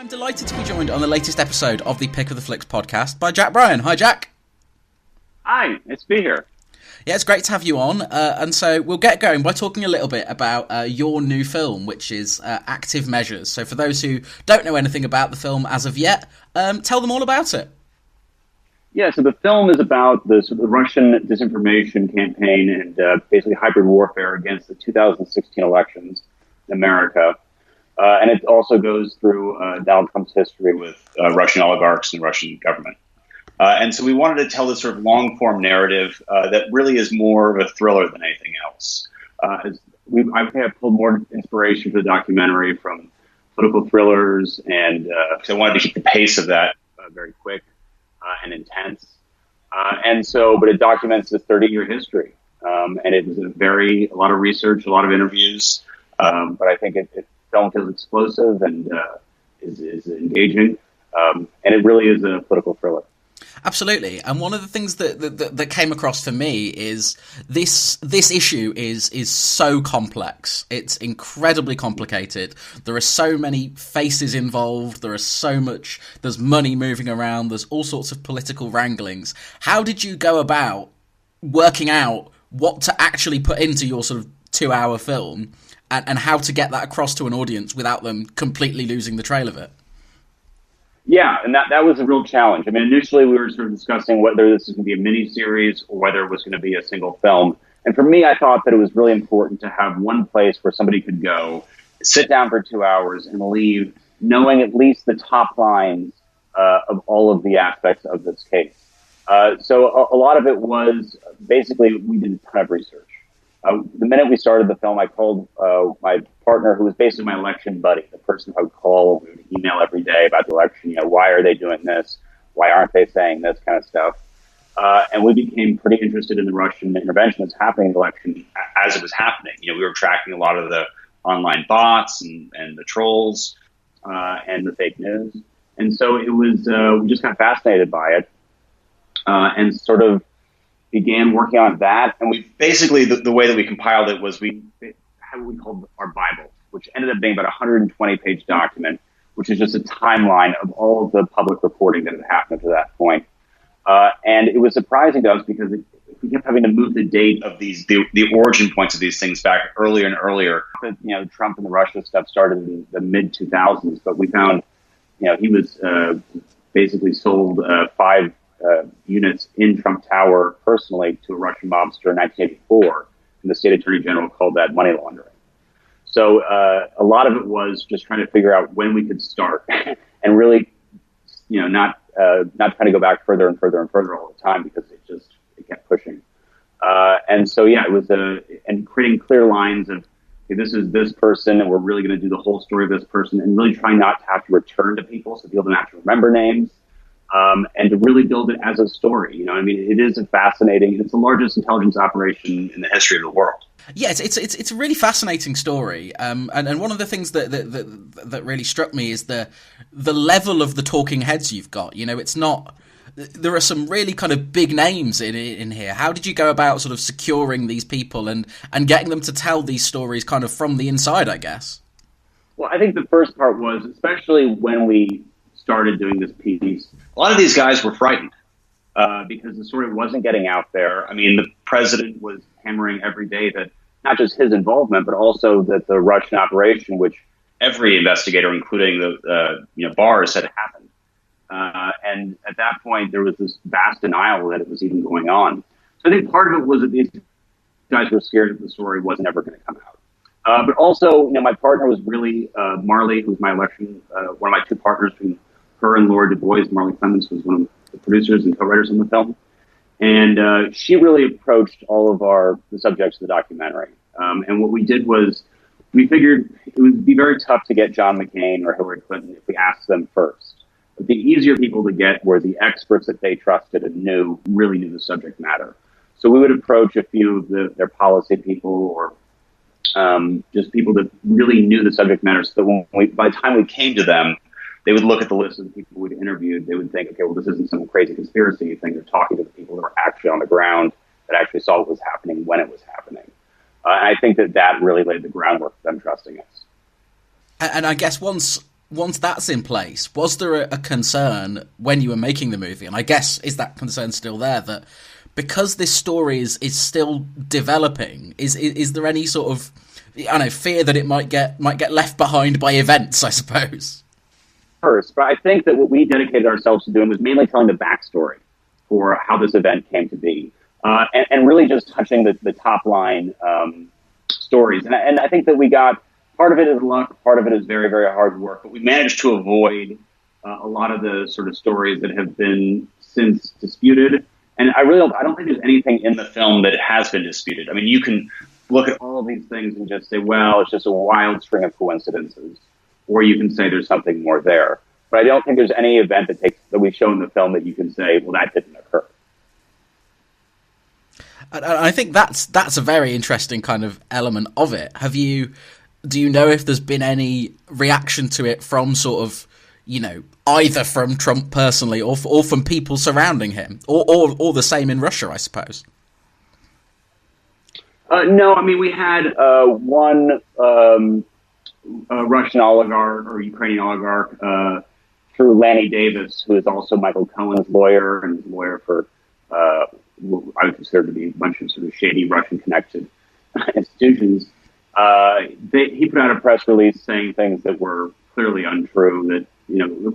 I'm delighted to be joined on the latest episode of the Pick of the Flicks podcast by Jack Bryan. Hi, Jack. Hi, nice to be here. Yeah, it's great to have you on. And so we'll get going by talking a little bit about your new film, which is Active Measures. So for those who don't know anything about the film as of yet, tell them all about it. Yeah, so the film is about the Russian disinformation campaign and basically hybrid warfare against the 2016 elections in America. And it also goes through Donald Trump's history with Russian oligarchs and the Russian government. And so we wanted to tell this sort of long-form narrative that really is more of a thriller than anything else. I pulled more inspiration for the documentary from political thrillers, and because I wanted to keep the pace of that very quick and intense. But it documents the 30-year history. And it was a lot of research, a lot of interviews. But I think it film feels explosive and is engaging, and it really is a political thriller. Absolutely, and one of the things that came across for me is this issue is so complex. It's incredibly complicated. There are so many faces involved. There's money moving around. There's all sorts of political wranglings. How did you go about working out what to actually put into your sort of 2-hour film? And how to get that across to an audience without them completely losing the trail of it. Yeah, and that was a real challenge. I mean, initially we were sort of discussing whether this was going to be a mini-series or whether it was going to be a single film. And for me, I thought that it was really important to have one place where somebody could go, sit down for 2 hours, and leave knowing at least the top lines of all of the aspects of this case. So a lot of it was basically we did a ton of research. The minute we started the film, I called my partner, who was basically my election buddy, the person I would call, we would email every day about the election. Why are they doing this? Why aren't they saying this kind of stuff? And we became pretty interested in the Russian intervention that's happening in the election as it was happening. We were tracking a lot of the online bots and the trolls and the fake news. And so it was, we just got fascinated by it and sort of began working on that. And we basically, the way that we compiled it was we had what we called our Bible, which ended up being about a 120-page document, which is just a timeline of all of the public reporting that had happened to that point. And it was surprising to us because we kept having to move the date of the origin points of these things back earlier and earlier. Trump and the Russia stuff started in the mid-2000s, but we found, he was basically sold 5 units in Trump Tower personally to a Russian mobster in 1984, and the state attorney general called that money laundering. So a lot of it was just trying to figure out when we could start, and really, not trying to go back further and further and further all the time because it kept pushing. And so it was and creating clear lines of, okay, this is this person, and we're really going to do the whole story of this person, and really trying not to have to return to people so people don't have to remember names. And to really build it as a story. It is it's the largest intelligence operation in the history of the world. Yeah, it's a really fascinating story. And one of the things that really struck me is the level of the talking heads you've got. It's not, there are some really kind of big names in here. How did you go about sort of securing these people and getting them to tell these stories kind of from the inside, I guess? Well, I think the first part was, especially when we started doing this piece, a lot of these guys were frightened because the story wasn't getting out there. I mean, the president was hammering every day that not just his involvement, but also that the Russian operation, which every investigator, including the Barr, said happened. And at that point, there was this vast denial that it was even going on. So I think part of it was that these guys were scared that the story wasn't ever going to come out. But also, my partner was really Marley, who's my election, one of my 2 partners between her and Laura Du Bois. Marley Clemens was one of the producers and co-writers on the film. And she really approached all of the subjects of the documentary. And what we did was we figured it would be very tough to get John McCain or Hillary Clinton if we asked them first. But the easier people to get were the experts that they trusted and really knew the subject matter. So we would approach a few of their policy people or just people that really knew the subject matter, so that by the time we came to them, they would look at the list of the people we'd interviewed. They would think, okay, well, this isn't some crazy conspiracy thing. They're talking to the people that were actually on the ground, that actually saw what was happening when it was happening. And I think that really laid the groundwork for them trusting us. And I guess once once that's in place, was there a concern when you were making the movie? And I guess, is that concern still there, that because this story is still developing, is there any sort of, I don't know, fear that it might get left behind by events, I suppose? First, but I think that what we dedicated ourselves to doing was mainly telling the backstory for how this event came to be, and really just touching the top line stories. And I think that we got, part of it is luck, part of it is very, very hard work, but we managed to avoid a lot of the sort of stories that have been since disputed. And I don't think there's anything in the film that has been disputed. I mean, you can look at all of these things and just say, well, it's just a wild string of coincidences, or you can say there's something more there. But I don't think there's any event that we show in the film that you can say, well, that didn't occur. I think that's a very interesting kind of element of it. Do you know if there's been any reaction to it from sort of, either from Trump personally or from people surrounding him, or the same in Russia, I suppose? No, I mean, we had one Russian oligarch or Ukrainian oligarch through Lanny Davis, who is also Michael Cohen's lawyer and lawyer for what I would consider to be a bunch of sort of shady Russian-connected institutions. He put out a press release saying things that were clearly untrue, that,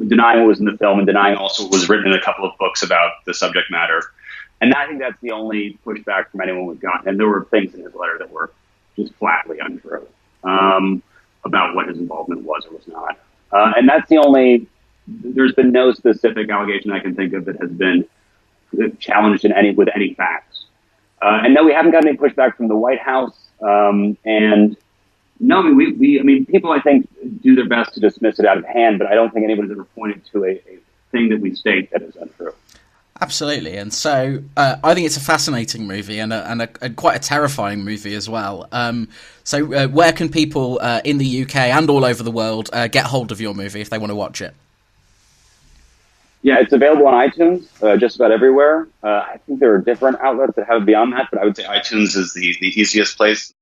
denying what was in the film and denying also what was written in a couple of books about the subject matter. And I think that's the only pushback from anyone we've gotten. And there were things in his letter that were just flatly untrue about what his involvement was or was not. And that's the only, there's been no specific allegation I can think of that has been challenged with any facts. And no, we haven't gotten any pushback from the White House. And no, I mean, people, I think, do their best to dismiss it out of hand, but I don't think anybody's ever pointed to a thing that we state that is untrue. Absolutely, and so I think it's a fascinating movie and quite a terrifying movie as well. So where can people in the UK and all over the world get hold of your movie if they want to watch it? Yeah, it's available on iTunes, just about everywhere. I think there are different outlets that have it beyond that, but I would say iTunes is the easiest place.